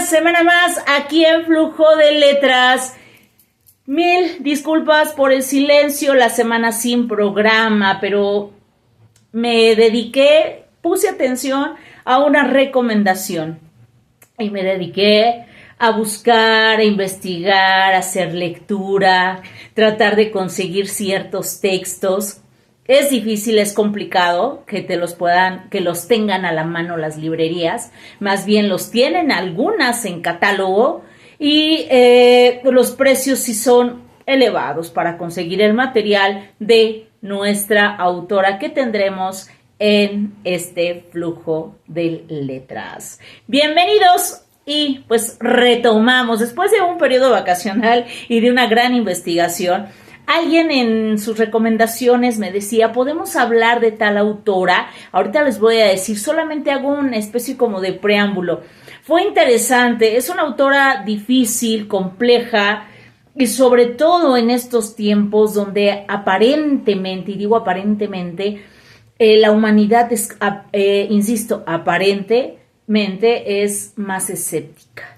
semana más aquí en Flujo de Letras. Mil disculpas por el silencio, la semana sin programa, pero me dediqué, puse atención a una recomendación y me dediqué a buscar, a investigar, a hacer lectura, tratar de conseguir ciertos textos. Es difícil, es complicado que los tengan a la mano las librerías, más bien los tienen algunas en catálogo y los precios sí son elevados para conseguir el material de nuestra autora que tendremos en este Flujo de Letras. Bienvenidos. Y pues retomamos, después de un periodo vacacional y de una gran investigación, alguien en sus recomendaciones me decía, ¿podemos hablar de tal autora? Ahorita les voy a decir, solamente hago una especie como de preámbulo. Fue interesante, es una autora difícil, compleja, y sobre todo en estos tiempos donde aparentemente, y digo aparentemente, la humanidad es, insisto, aparentemente es más escéptica,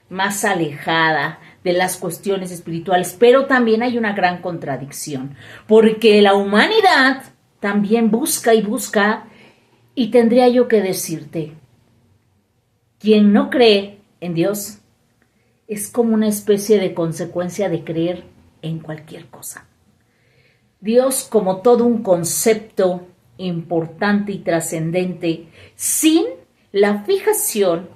más alejada de las cuestiones espirituales, pero también hay una gran contradicción, porque la humanidad también busca y busca, y tendría yo que decirte, quien no cree en Dios es como una especie de consecuencia de creer en cualquier cosa. Dios como todo un concepto importante y trascendente, sin la fijación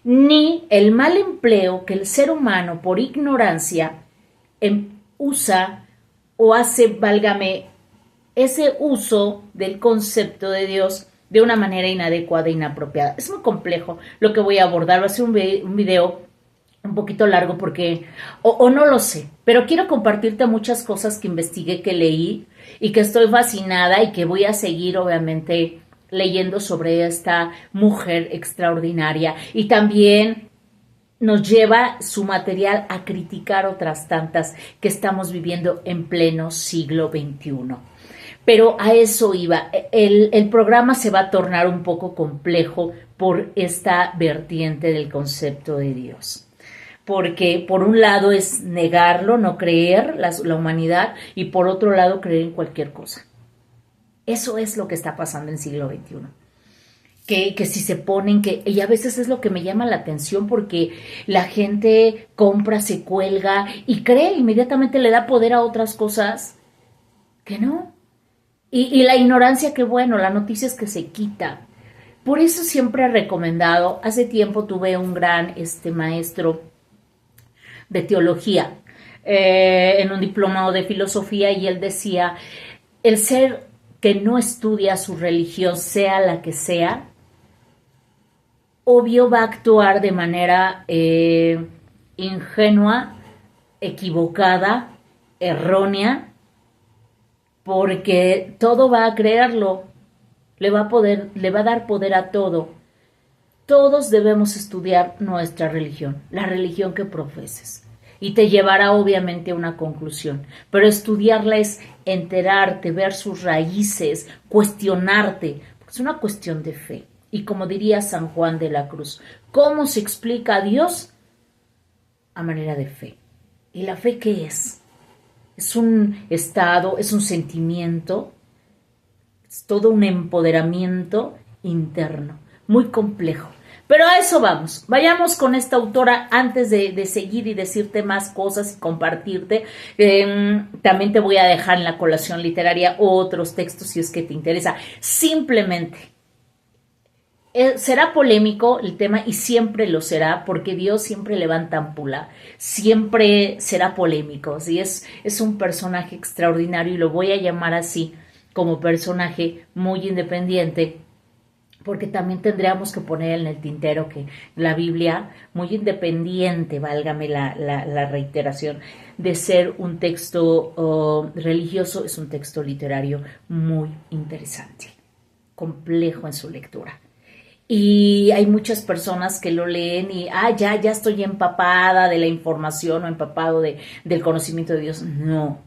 ni el mal empleo que el ser humano por ignorancia usa o hace, válgame, ese uso del concepto de Dios de una manera inadecuada e inapropiada. Es muy complejo lo que voy a abordar, va a ser un video un poquito largo porque, o no lo sé, pero quiero compartirte muchas cosas que investigué, que leí y que estoy fascinada y que voy a seguir obviamente leyendo sobre esta mujer extraordinaria, y también nos lleva su material a criticar otras tantas que estamos viviendo en pleno siglo XXI. Pero a eso iba. El programa se va a tornar un poco complejo por esta vertiente del concepto de Dios. Porque por un lado es negarlo, no creer la humanidad, y por otro lado creer en cualquier cosa. Eso es lo que está pasando en siglo XXI. Que si se ponen, y a veces es lo que me llama la atención, porque la gente compra, se cuelga y cree, inmediatamente le da poder a otras cosas que no. Y la ignorancia, que bueno, la noticia es que se quita. Por eso siempre he recomendado, hace tiempo tuve un gran maestro de teología en un diplomado de filosofía, y él decía, el ser que no estudia su religión, sea la que sea, obvio va a actuar de manera ingenua, equivocada, errónea, porque todo va a creerlo, le va a dar poder a todo. Todos debemos estudiar nuestra religión, la religión que profeses, y te llevará obviamente a una conclusión, pero estudiarla es enterarte, ver sus raíces, cuestionarte, porque es una cuestión de fe. Y como diría San Juan de la Cruz, ¿cómo se explica a Dios? A manera de fe. ¿Y la fe qué es? Es un estado, es un sentimiento, es todo un empoderamiento interno, muy complejo. Pero a eso vamos. Vayamos con esta autora antes de seguir y decirte más cosas y compartirte. También te voy a dejar en la colación literaria otros textos si es que te interesa. Simplemente, será polémico el tema, y siempre lo será, porque Dios siempre levanta ampula. Siempre será polémico. ¿Sí? Es un personaje extraordinario, y lo voy a llamar así, como personaje muy independiente, porque también tendríamos que poner en el tintero que la Biblia, muy independiente, válgame la reiteración, de ser un texto religioso, es un texto literario muy interesante, complejo en su lectura. Y hay muchas personas que lo leen y, ya estoy empapada de la información o empapado del conocimiento de Dios. No,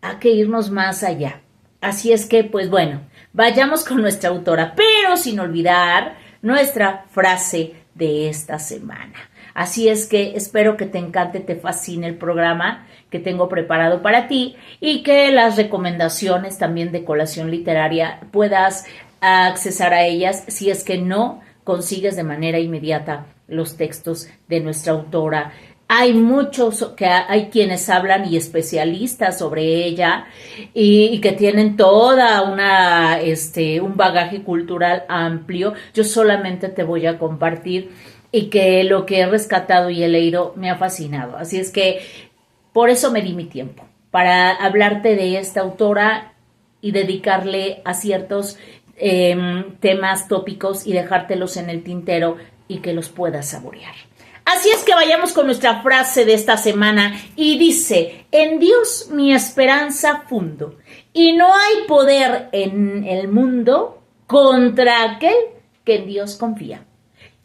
hay que irnos más allá. Así es que, pues bueno, vayamos con nuestra autora, pero sin olvidar nuestra frase de esta semana. Así es que espero que te encante, te fascine el programa que tengo preparado para ti y que las recomendaciones también de colación literaria puedas accesar a ellas si es que no consigues de manera inmediata los textos de nuestra autora. Hay muchos, hay quienes hablan y especialistas sobre ella y que tienen toda un bagaje cultural amplio. Yo solamente te voy a compartir y que lo que he rescatado y he leído me ha fascinado. Así es que por eso me di mi tiempo, para hablarte de esta autora y dedicarle a ciertos temas tópicos y dejártelos en el tintero y que los puedas saborear. Así es que vayamos con nuestra frase de esta semana y dice: en Dios mi esperanza fundo y no hay poder en el mundo contra aquel que en Dios confía.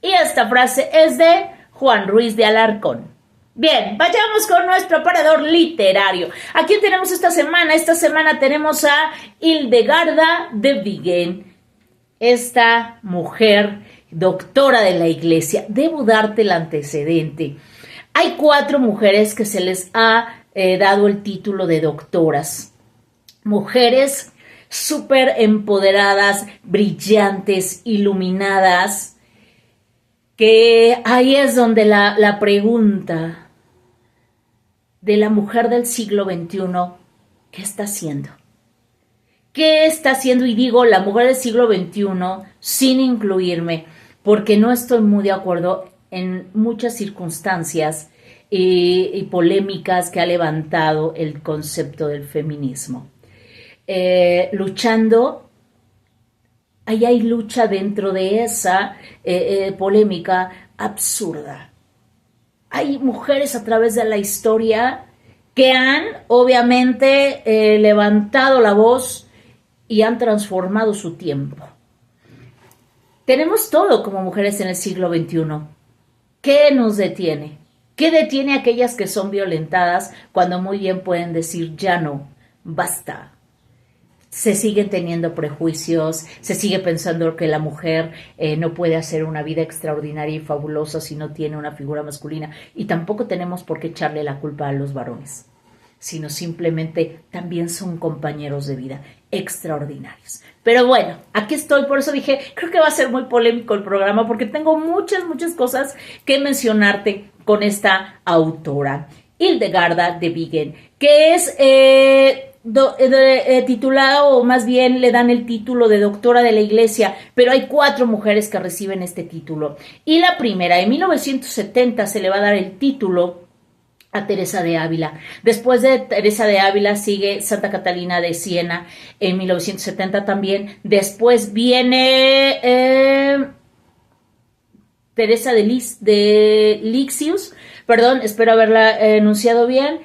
Y esta frase es de Juan Ruiz de Alarcón. Bien, vayamos con nuestro aparador literario. ¿A quién tenemos esta semana? Esta semana tenemos a Hildegarda de Bingen, esta mujer doctora de la iglesia. Debo darte el antecedente. Hay 4 mujeres que se les ha dado el título de doctoras. Mujeres súper empoderadas, brillantes, iluminadas, que ahí es donde la pregunta de la mujer del siglo XXI, ¿qué está haciendo? ¿Qué está haciendo? Y digo la mujer del siglo XXI sin incluirme, porque no estoy muy de acuerdo en muchas circunstancias y polémicas que ha levantado el concepto del feminismo. Luchando, ahí hay lucha dentro de esa polémica absurda. Hay mujeres a través de la historia que han obviamente levantado la voz y han transformado su tiempo. Tenemos todo como mujeres en el siglo XXI. ¿Qué nos detiene? ¿Qué detiene a aquellas que son violentadas cuando muy bien pueden decir ya no, basta? Se siguen teniendo prejuicios, se sigue pensando que la mujer no puede hacer una vida extraordinaria y fabulosa si no tiene una figura masculina. Y tampoco tenemos por qué echarle la culpa a los varones, sino simplemente también son compañeros de vida extraordinarios. Pero bueno, aquí estoy, por eso dije, creo que va a ser muy polémico el programa porque tengo muchas cosas que mencionarte con esta autora, Hildegarda de Bingen, que es titulado, o más bien le dan el título de doctora de la iglesia, pero hay 4 mujeres que reciben este título. Y la primera, en 1970, se le va a dar el título a Teresa de Ávila. Después de Teresa de Ávila sigue Santa Catalina de Siena en 1970 también. Después viene Teresa de Lixius, perdón, espero haberla enunciado bien.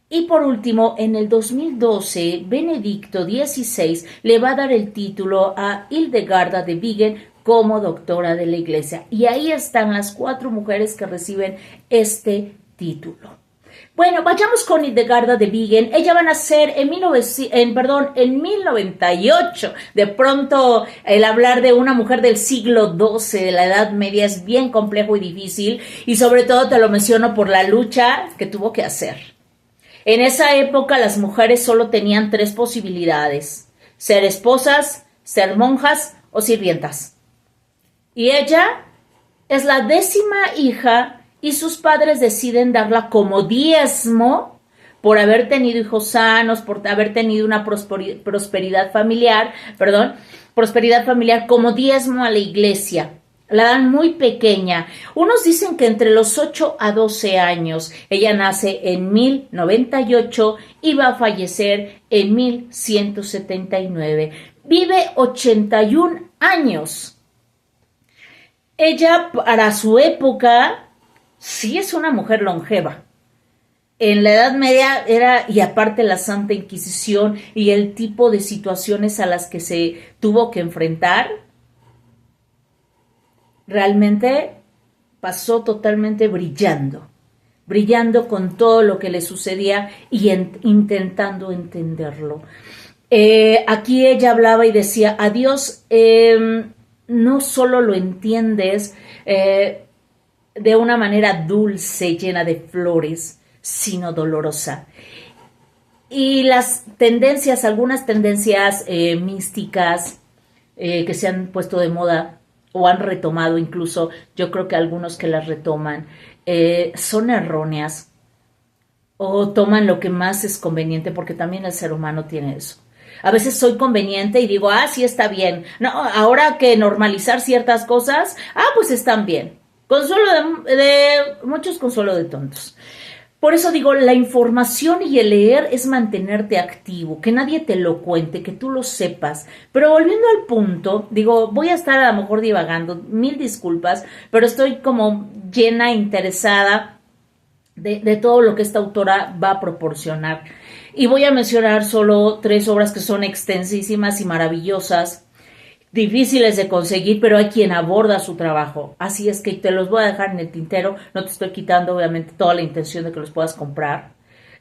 Y por último, en el 2012, Benedicto XVI le va a dar el título a Hildegarda de Bingen como doctora de la iglesia. Y ahí están las 4 mujeres que reciben este título. Bueno, vayamos con Hildegarda de Bingen. Ella va a nacer en 1098. De pronto, el hablar de una mujer del siglo XII, de la Edad Media, es bien complejo y difícil. Y sobre todo te lo menciono por la lucha que tuvo que hacer. En esa época las mujeres solo tenían 3 posibilidades: ser esposas, ser monjas o sirvientas. Y ella es la 10ª hija y sus padres deciden darla como diezmo por haber tenido hijos sanos, por haber tenido una prosperidad familiar, como diezmo a la iglesia. La dan muy pequeña. Unos dicen que entre los 8 a 12 años. Ella nace en 1098 y va a fallecer en 1179. Vive 81 años. Ella, para su época, sí es una mujer longeva. En la Edad Media era, y aparte la Santa Inquisición y el tipo de situaciones a las que se tuvo que enfrentar, realmente pasó totalmente brillando con todo lo que le sucedía y intentando entenderlo. Aquí ella hablaba y decía: a Dios no solo lo entiendes de una manera dulce, llena de flores, sino dolorosa. Y las tendencias, algunas tendencias místicas que se han puesto de moda o han retomado incluso, yo creo que algunos que las retoman, son erróneas o toman lo que más es conveniente, porque también el ser humano tiene eso. A veces soy conveniente y digo, sí está bien. No, ahora que normalizar ciertas cosas, pues están bien. Consuelo de muchos, consuelo de tontos. Por eso digo, la información y el leer es mantenerte activo, que nadie te lo cuente, que tú lo sepas. Pero volviendo al punto, digo, voy a estar a lo mejor divagando, mil disculpas, pero estoy como llena, interesada de todo lo que esta autora va a proporcionar. Y voy a mencionar solo 3 obras que son extensísimas y maravillosas, difíciles de conseguir, pero hay quien aborda su trabajo. Así es que te los voy a dejar en el tintero. No te estoy quitando, obviamente, toda la intención de que los puedas comprar,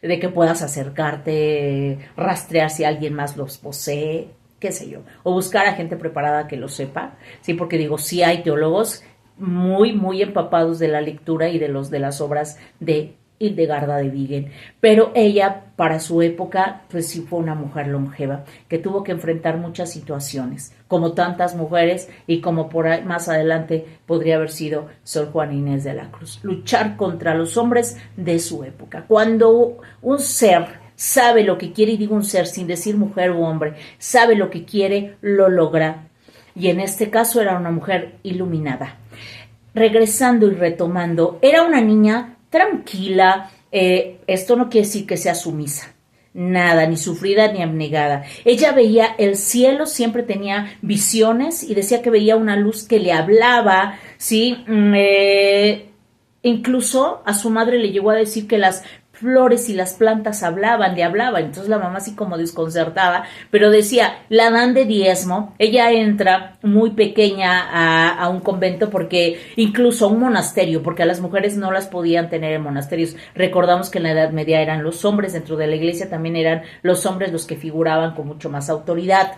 de que puedas acercarte, rastrear si alguien más los posee, qué sé yo, o buscar a gente preparada que lo sepa. Sí, porque digo, sí hay teólogos muy, muy empapados de la lectura y de las obras de Hildegarda de Bingen, pero ella para su época pues sí fue una mujer longeva que tuvo que enfrentar muchas situaciones, como tantas mujeres, y como por ahí, más adelante podría haber sido Sor Juana Inés de la Cruz, luchar contra los hombres de su época. Cuando un ser sabe lo que quiere, y digo un ser sin decir mujer u hombre, sabe lo que quiere, lo logra, y en este caso era una mujer iluminada. Regresando y retomando, era una niña tranquila, esto no quiere decir que sea sumisa, nada, ni sufrida ni abnegada. Ella veía el cielo, siempre tenía visiones y decía que veía una luz que le hablaba, ¿sí? Incluso a su madre le llegó a decir que las flores y las plantas le hablaban. Entonces la mamá así como desconcertada, pero decía, la dan de diezmo. Ella entra muy pequeña a un convento, porque incluso a un monasterio, porque a las mujeres no las podían tener en monasterios. Recordamos que en la Edad Media eran los hombres, dentro de la iglesia también eran los hombres los que figuraban con mucho más autoridad.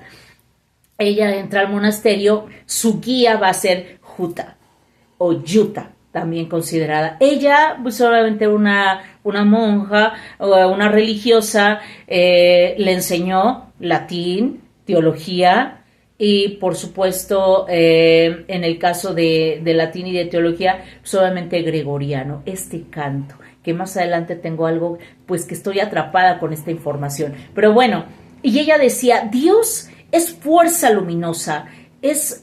Ella entra al monasterio, su guía va a ser Juta o Yuta, también considerada. Ella, pues solamente una monja o una religiosa, le enseñó latín, teología y por supuesto en el caso de latín y de teología, solamente gregoriano, este canto, que más adelante tengo algo, pues que estoy atrapada con esta información. Pero bueno, y ella decía, Dios es fuerza luminosa, es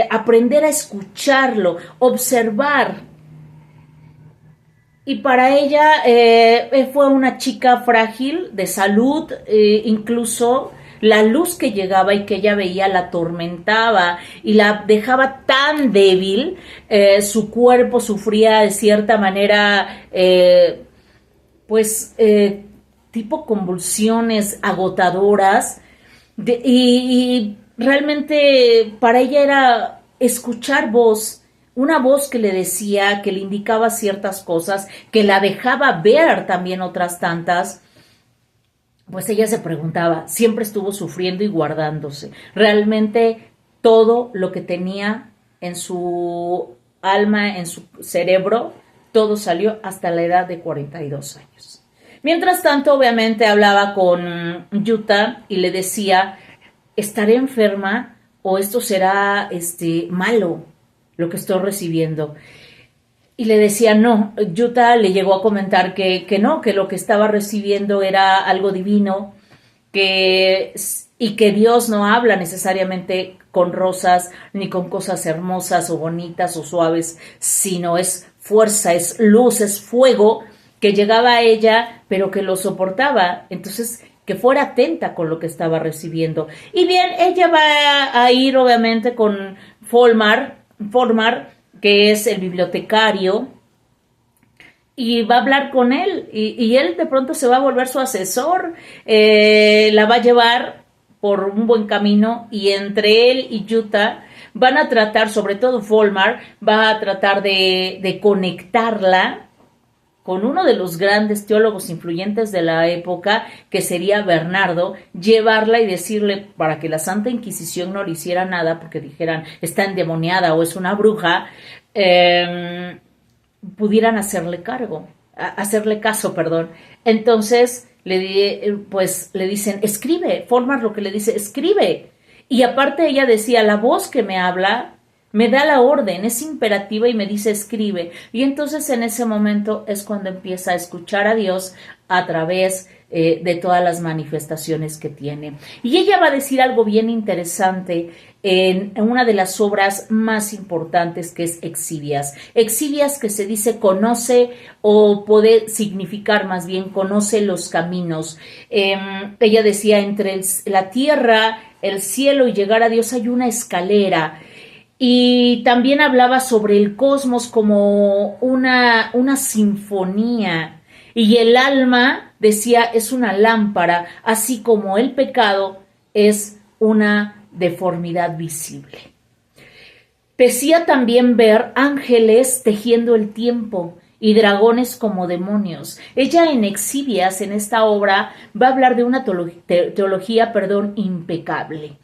aprender a escucharlo, observar. Y para ella fue una chica frágil de salud, incluso la luz que llegaba y que ella veía la atormentaba y la dejaba tan débil, su cuerpo sufría de cierta manera, tipo convulsiones agotadoras, y realmente para ella era escuchar una voz que le decía, que le indicaba ciertas cosas, que la dejaba ver también otras tantas. Pues ella se preguntaba, siempre estuvo sufriendo y guardándose. Realmente todo lo que tenía en su alma, en su cerebro, todo salió hasta la edad de 42 años. Mientras tanto, obviamente hablaba con Yuta y le decía, ¿estaré enferma o esto será malo lo que estoy recibiendo? Y le decía no. Yuta le llegó a comentar que no, que lo que estaba recibiendo era algo divino, y que Dios no habla necesariamente con rosas ni con cosas hermosas o bonitas o suaves, sino es fuerza, es luz, es fuego que llegaba a ella, pero que lo soportaba. Entonces, que fuera atenta con lo que estaba recibiendo. Y bien, ella va a ir obviamente con Folmar, que es el bibliotecario, y va a hablar con él, y él de pronto se va a volver su asesor, la va a llevar por un buen camino, y entre él y Yuta van a tratar, sobre todo Folmar, va a tratar de conectarla con uno de los grandes teólogos influyentes de la época, que sería Bernardo, llevarla y decirle, para que la Santa Inquisición no le hiciera nada, porque dijeran, está endemoniada o es una bruja, pudieran hacerle caso, perdón. Entonces pues le dicen, escribe, formas lo que le dice, escribe. Y aparte ella decía, la voz que me habla me da la orden, es imperativa y me dice escribe. Y entonces en ese momento es cuando empieza a escuchar a Dios a través de todas las manifestaciones que tiene. Y ella va a decir algo bien interesante en una de las obras más importantes, que es Exívias. Exívias, que se dice conoce, o puede significar más bien conoce los caminos. Ella decía, entre la tierra, el cielo y llegar a Dios hay una escalera. Y también hablaba sobre el cosmos como una sinfonía. Y el alma, decía, es una lámpara, así como el pecado es una deformidad visible. Decía también ver ángeles tejiendo el tiempo y dragones como demonios. Ella en Exívias, en esta obra, va a hablar de una teología, impecable.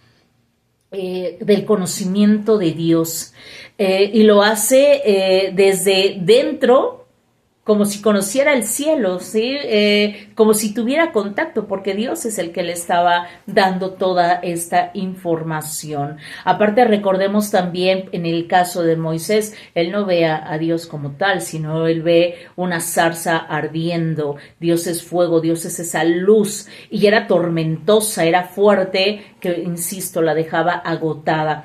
Del conocimiento de Dios, y lo hace desde dentro, como si conociera el cielo, ¿sí? Como si tuviera contacto, porque Dios es el que le estaba dando toda esta información. Aparte, recordemos también en el caso de Moisés, él no ve a Dios como tal, sino él ve una zarza ardiendo. Dios es fuego, Dios es esa luz, y era tormentosa, era fuerte, que, insisto, la dejaba agotada.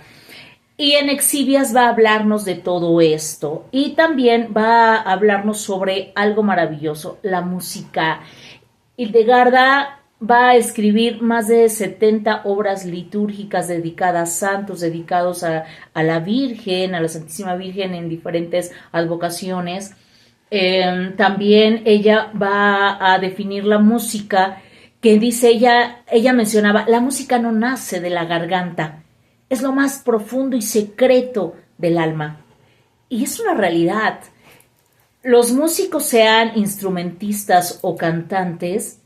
Y en Exívias va a hablarnos de todo esto, y también va a hablarnos sobre algo maravilloso, la música. Hildegarda va a escribir más de 70 obras litúrgicas dedicadas a santos, dedicados a la Virgen, a la Santísima Virgen, en diferentes advocaciones. También ella va a definir la música, que dice ella mencionaba, la música no nace de la garganta, es lo más profundo y secreto del alma. Y es una realidad. Los músicos, sean instrumentistas o cantantes,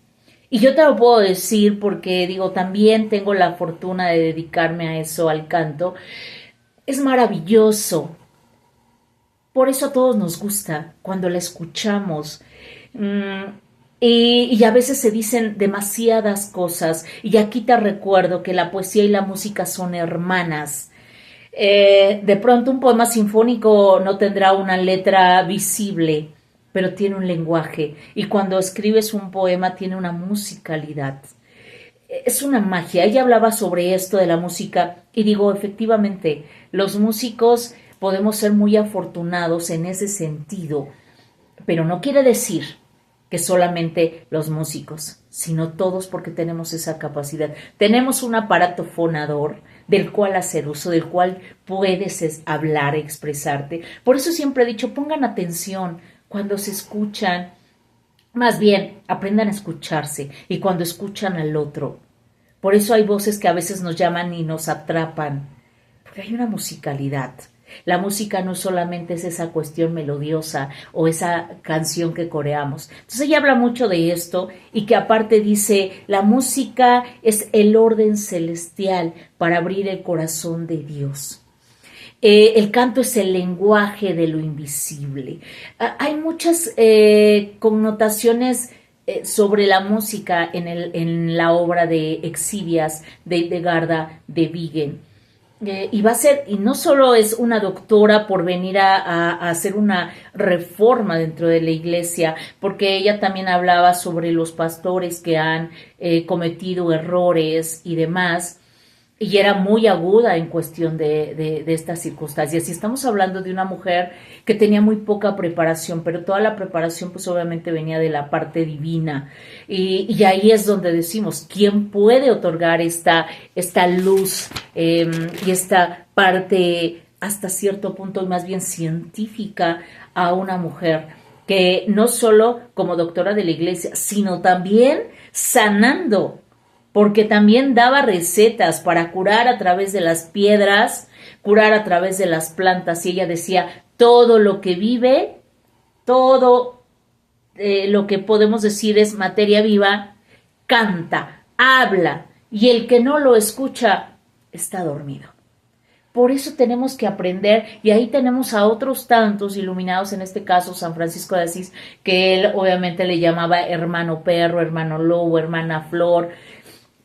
y yo te lo puedo decir porque también tengo la fortuna de dedicarme a eso, al canto, es maravilloso. Por eso a todos nos gusta cuando la escuchamos. Y a veces se dicen demasiadas cosas, y aquí te recuerdo que la poesía y la música son hermanas. De pronto un poema sinfónico no tendrá una letra visible, pero tiene un lenguaje, y cuando escribes un poema tiene una musicalidad. Es una magia. Ella hablaba sobre esto de la música, y efectivamente, los músicos podemos ser muy afortunados en ese sentido, pero no quiere decir que solamente los músicos, sino todos, porque tenemos esa capacidad. Tenemos un aparato fonador del cual hacer uso, del cual puedes hablar, expresarte. Por eso siempre he dicho, pongan atención cuando se escuchan, más bien aprendan a escucharse, y cuando escuchan al otro. Por eso hay voces que a veces nos llaman y nos atrapan, porque hay una musicalidad. La música no solamente es esa cuestión melodiosa o esa canción que coreamos. Entonces ella habla mucho de esto, y que aparte dice, la música es el orden celestial para abrir el corazón de Dios. El canto es el lenguaje de lo invisible. Hay muchas connotaciones sobre la música en la obra de Exívias de Hildegarda de Bingen. Y va a ser, y no solo es una doctora por venir a hacer una reforma dentro de la iglesia, porque ella también hablaba sobre los pastores que han cometido errores y demás, y era muy aguda en cuestión de estas circunstancias. Y estamos hablando de una mujer que tenía muy poca preparación, pero toda la preparación pues obviamente venía de la parte divina. Y ahí es donde decimos, ¿quién puede otorgar esta luz y esta parte hasta cierto punto más bien científica a una mujer que no solo como doctora de la iglesia, sino también sanando? Porque también daba recetas para curar a través de las piedras, curar a través de las plantas, y ella decía, todo lo que vive, todo lo que podemos decir es materia viva, canta, habla, y el que no lo escucha está dormido. Por eso tenemos que aprender, y ahí tenemos a otros tantos iluminados, en este caso San Francisco de Asís, que él obviamente le llamaba hermano perro, hermano lobo, hermana flor,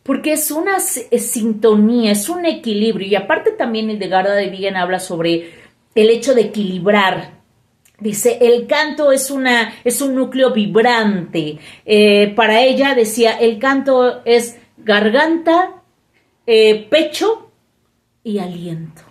porque es una sintonía, es un equilibrio. Y aparte también Hildegarda de Bingen habla sobre el hecho de equilibrar. Dice, el canto es un núcleo vibrante. Para ella decía, el canto es garganta, pecho y aliento.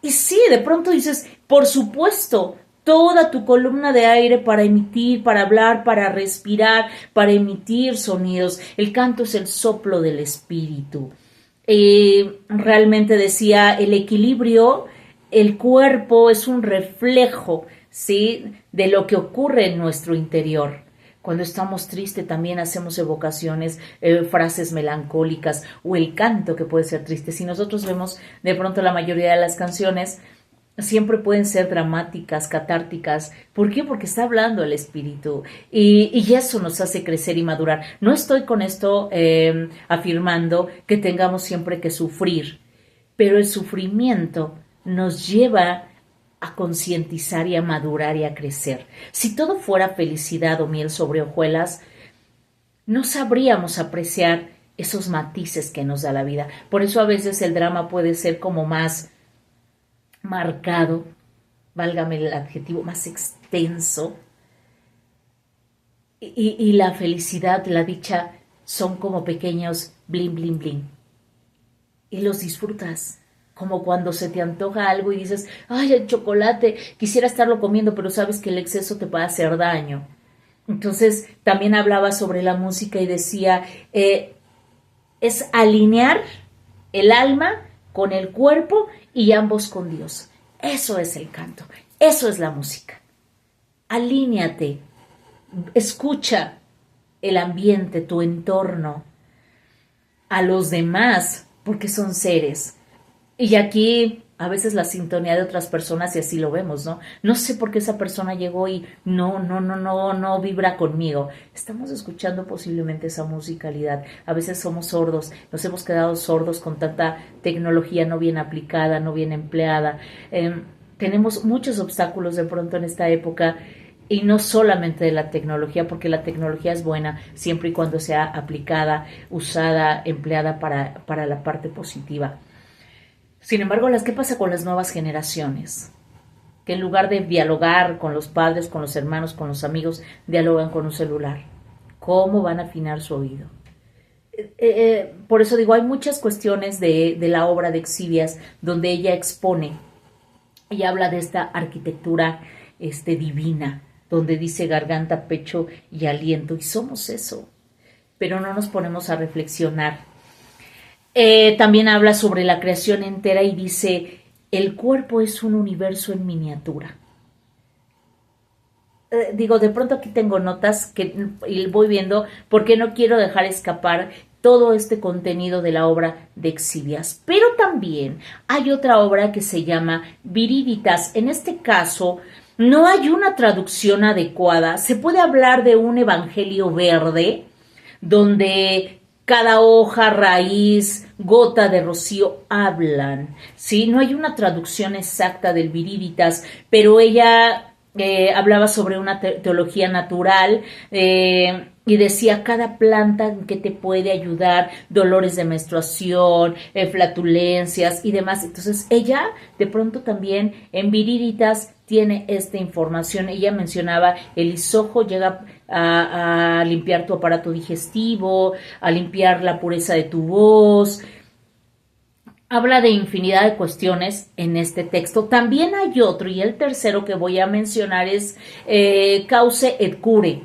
Y sí, de pronto dices, por supuesto, toda tu columna de aire para emitir, para hablar, para respirar, para emitir sonidos. El canto es el soplo del espíritu. Realmente decía, el equilibrio, el cuerpo es un reflejo, ¿sí?, de lo que ocurre en nuestro interior. Cuando estamos tristes también hacemos evocaciones, frases melancólicas o el canto que puede ser triste. Si nosotros vemos de pronto la mayoría de las canciones, siempre pueden ser dramáticas, catárticas. ¿Por qué? Porque está hablando el espíritu y eso nos hace crecer y madurar. No estoy con esto afirmando que tengamos siempre que sufrir, pero el sufrimiento nos lleva a concientizar y a madurar y a crecer. Si todo fuera felicidad o miel sobre hojuelas, no sabríamos apreciar esos matices que nos da la vida. Por eso a veces el drama puede ser como más marcado, válgame el adjetivo, más extenso, y la felicidad, la dicha, son como pequeños blin, blin, blin. Y los disfrutas. Como cuando se te antoja algo y dices, ay, el chocolate, quisiera estarlo comiendo, pero sabes que el exceso te va a hacer daño. Entonces, también hablaba sobre la música y decía, es alinear el alma con el cuerpo y ambos con Dios. Eso es el canto, eso es la música. Alíñate, escucha el ambiente, tu entorno, a los demás, porque son seres. Y aquí a veces la sintonía de otras personas y así lo vemos, ¿no? No sé por qué esa persona llegó y no vibra conmigo. Estamos escuchando posiblemente esa musicalidad. A veces somos sordos, nos hemos quedado sordos con tanta tecnología no bien aplicada, no bien empleada. Tenemos muchos obstáculos de pronto en esta época y no solamente de la tecnología, porque la tecnología es buena siempre y cuando sea aplicada, usada, empleada para la parte positiva. Sin embargo, ¿qué pasa con las nuevas generaciones? Que en lugar de dialogar con los padres, con los hermanos, con los amigos, dialogan con un celular. ¿Cómo van a afinar su oído? Por eso digo, hay muchas cuestiones de la obra de Exvias donde ella expone y habla de esta arquitectura divina, donde dice garganta, pecho y aliento. Y somos eso, pero no nos ponemos a reflexionar. También habla sobre la creación entera y dice, el cuerpo es un universo en miniatura. Digo, de pronto aquí tengo notas que voy viendo porque no quiero dejar escapar todo este contenido de la obra de Exvias. Pero también hay otra obra que se llama Viriditas. En este caso, no hay una traducción adecuada. Se puede hablar de un evangelio verde donde cada hoja, raíz, gota de rocío hablan, ¿sí? No hay una traducción exacta del Viriditas, pero ella hablaba sobre una teología natural y decía cada planta que te puede ayudar, dolores de menstruación, flatulencias y demás. Entonces ella de pronto también en Viriditas tiene esta información. Ella mencionaba el hisojo llega a limpiar tu aparato digestivo, a limpiar la pureza de tu voz. Habla de infinidad de cuestiones en este texto. También hay otro, y el tercero que voy a mencionar es Cause et Cure,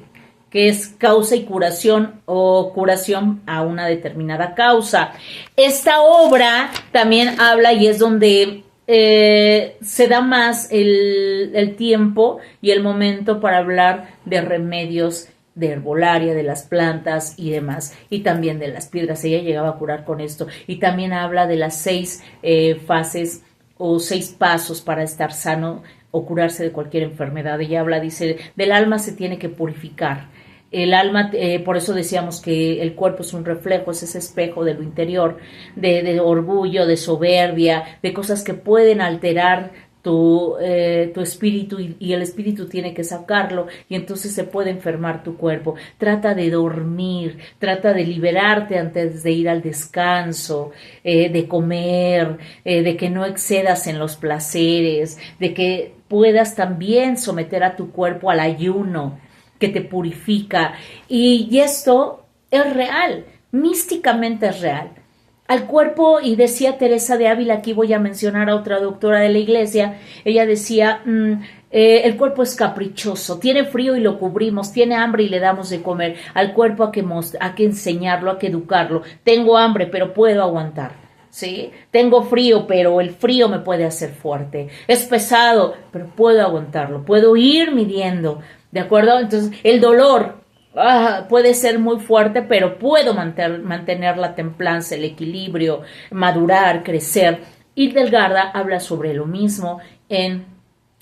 que es causa y curación o curación a una determinada causa. Esta obra también habla y es donde se da más el tiempo y el momento para hablar de remedios de herbolaria, de las plantas y demás, y también de las piedras. Ella llegaba a curar con esto, y también habla de las 6 fases o 6 pasos para estar sano o curarse de cualquier enfermedad. Ella habla, dice, del alma se tiene que purificar. El alma, por eso decíamos que el cuerpo es un reflejo, es ese espejo de lo interior, de orgullo, de soberbia, de cosas que pueden alterar tu espíritu y el espíritu tiene que sacarlo y entonces se puede enfermar tu cuerpo. Trata de dormir, trata de liberarte antes de ir al descanso, de comer, de que no excedas en los placeres, de que puedas también someter a tu cuerpo al ayuno que te purifica. Y esto es real, místicamente es real. Al cuerpo, y decía Teresa de Ávila, aquí voy a mencionar a otra doctora de la iglesia, ella decía, el cuerpo es caprichoso, tiene frío y lo cubrimos, tiene hambre y le damos de comer. Al cuerpo hay que enseñarlo, hay que educarlo. Tengo hambre, pero puedo aguantar. ¿Sí? Tengo frío, pero el frío me puede hacer fuerte. Es pesado, pero puedo aguantarlo, puedo ir midiendo, ¿de acuerdo? Entonces, el dolor puede ser muy fuerte, pero puedo mantener la templanza, el equilibrio, madurar, crecer. Hildegarda habla sobre lo mismo en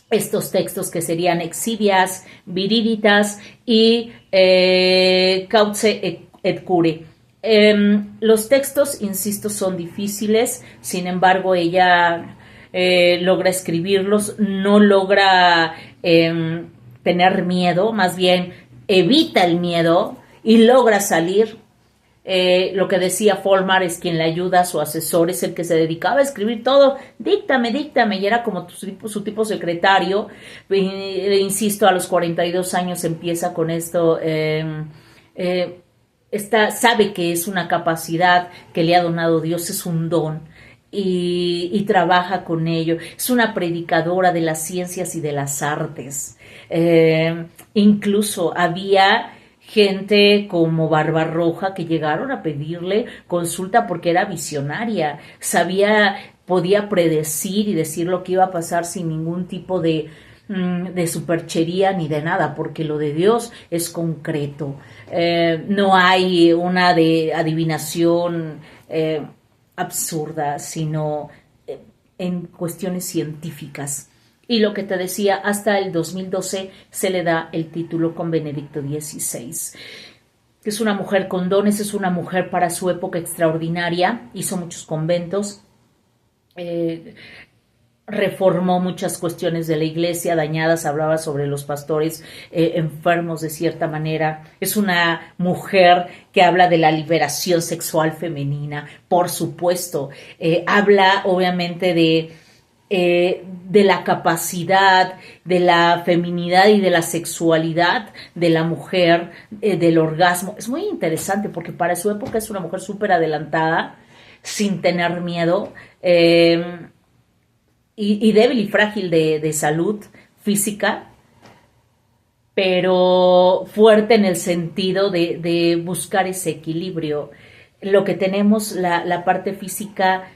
estos textos que serían Exhibias, Viriditas y Cauce et Cure. Los textos, insisto, son difíciles, sin embargo ella logra escribirlos, no logra tener miedo, más bien evita el miedo y logra salir. Lo que decía Folmar es quien le ayuda, su asesor es el que se dedicaba a escribir todo, díctame, y era como su tipo secretario. Insisto, a los 42 años empieza con esto. Sabe que es una capacidad que le ha donado Dios, es un don y trabaja con ello. Es una predicadora de las ciencias y de las artes. Incluso había gente como Barbarroja que llegaron a pedirle consulta porque era visionaria, podía predecir y decir lo que iba a pasar sin ningún tipo de superchería ni de nada, porque lo de Dios es concreto. No hay una de adivinación absurda, sino en cuestiones científicas. Y lo que te decía, hasta el 2012 se le da el título con Benedicto XVI. Es una mujer con dones, es una mujer para su época extraordinaria, hizo muchos conventos, reformó muchas cuestiones de la iglesia dañadas, hablaba sobre los pastores enfermos de cierta manera. Es una mujer que habla de la liberación sexual femenina, por supuesto. Habla obviamente de la capacidad, de la feminidad y de la sexualidad de la mujer, del orgasmo. Es muy interesante porque para su época es una mujer súper adelantada, sin tener miedo, y débil y frágil de salud física, pero fuerte en el sentido de buscar ese equilibrio. Lo que tenemos, la parte física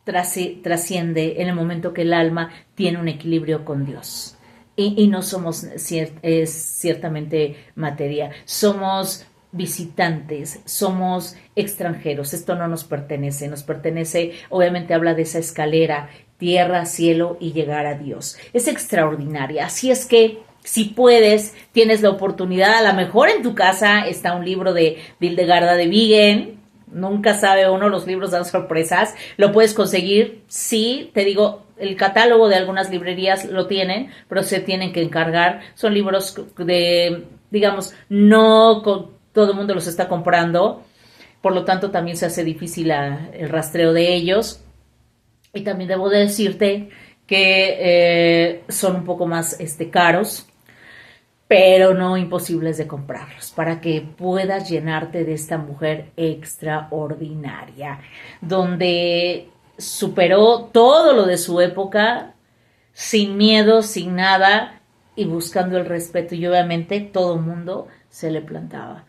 trasciende en el momento que el alma tiene un equilibrio con Dios. Y no somos ciertamente materia, somos visitantes, somos extranjeros, esto no nos pertenece, obviamente habla de esa escalera, tierra, cielo y llegar a Dios. Es extraordinaria, así es que si puedes, tienes la oportunidad, a lo mejor en tu casa está un libro de Hildegarda de Bingen. Nunca sabe uno, los libros dan sorpresas. Lo puedes conseguir, sí, te digo, el catálogo de algunas librerías lo tienen, pero se tienen que encargar. Son libros digamos, no todo el mundo los está comprando, por lo tanto también se hace difícil el rastreo de ellos. Y también debo de decirte que son un poco más caros, pero no imposibles de comprarlos, para que puedas llenarte de esta mujer extraordinaria, donde superó todo lo de su época, sin miedo, sin nada, y buscando el respeto, y obviamente todo el mundo se le plantaba.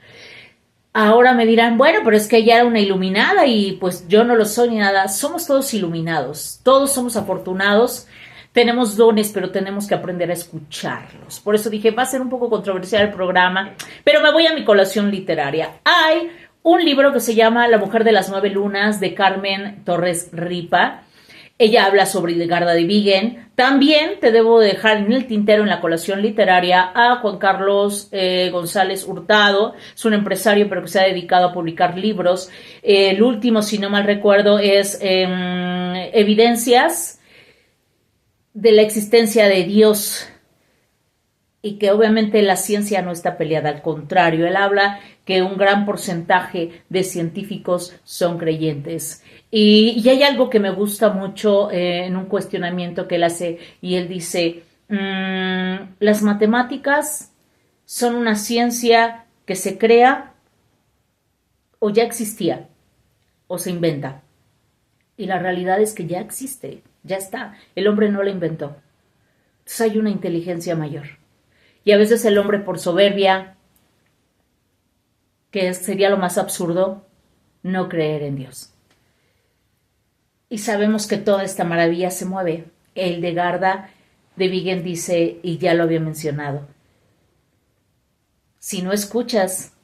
Ahora me dirán, bueno, pero es que ella era una iluminada y pues yo no lo soy ni nada. Somos todos iluminados, todos somos afortunados. Tenemos dones, pero tenemos que aprender a escucharlos. Por eso dije, va a ser un poco controversial el programa, pero me voy a mi colación literaria. Hay un libro que se llama La mujer de las 9 lunas, de Carmen Torres Ripa. Ella habla sobre Hildegarda de Bingen. También te debo dejar en el tintero en la colación literaria a Juan Carlos González Hurtado. Es un empresario pero que se ha dedicado a publicar libros. El último, si no mal recuerdo, es Evidencias de la existencia de Dios, y que obviamente la ciencia no está peleada, al contrario, él habla que un gran porcentaje de científicos son creyentes. Y hay algo que me gusta mucho en un cuestionamiento que él hace, y él dice, las matemáticas son una ciencia que se crea o ya existía o se inventa. Y la realidad es que ya existe, ya está. El hombre no la inventó. Entonces hay una inteligencia mayor. Y a veces el hombre por soberbia, que sería lo más absurdo, no creer en Dios. Y sabemos que toda esta maravilla se mueve. Hildegarda de Bingen dice, y ya lo había mencionado, si no escuchas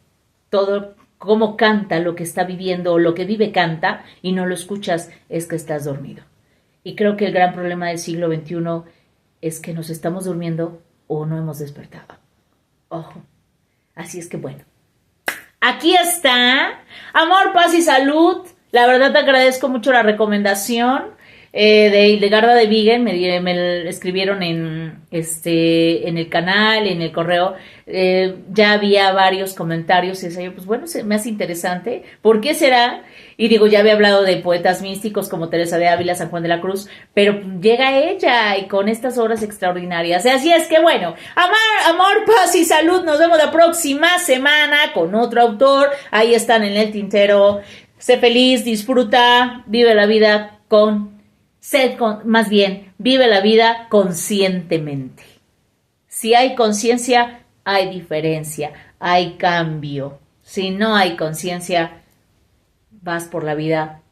todo cómo canta lo que está viviendo, o lo que vive canta, y no lo escuchas, es que estás dormido. Y creo que el gran problema del siglo XXI es que nos estamos durmiendo o no hemos despertado. Ojo. Así es que bueno. Aquí está. Amor, paz y salud. La verdad te agradezco mucho la recomendación de Hildegarda de Bingen. Me escribieron en el canal, en el correo. Ya había varios comentarios y decía yo, pues bueno, me hace interesante. ¿Por qué será? Y digo, ya había hablado de poetas místicos como Teresa de Ávila, San Juan de la Cruz, pero llega ella y con estas obras extraordinarias. Así es que bueno, amor, paz y salud. Nos vemos la próxima semana con otro autor. Ahí están en el tintero. Sé feliz, disfruta, vive la vida vive la vida conscientemente. Si hay conciencia, hay diferencia, hay cambio. Si no hay conciencia, vas por la vida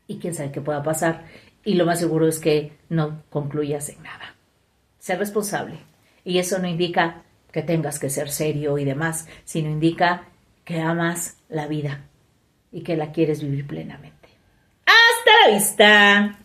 y quién sabe qué pueda pasar. Y lo más seguro es que no concluyas en nada. Sé responsable. Y eso no indica que tengas que ser serio y demás, sino indica que amas la vida y que la quieres vivir plenamente. ¡Hasta la vista!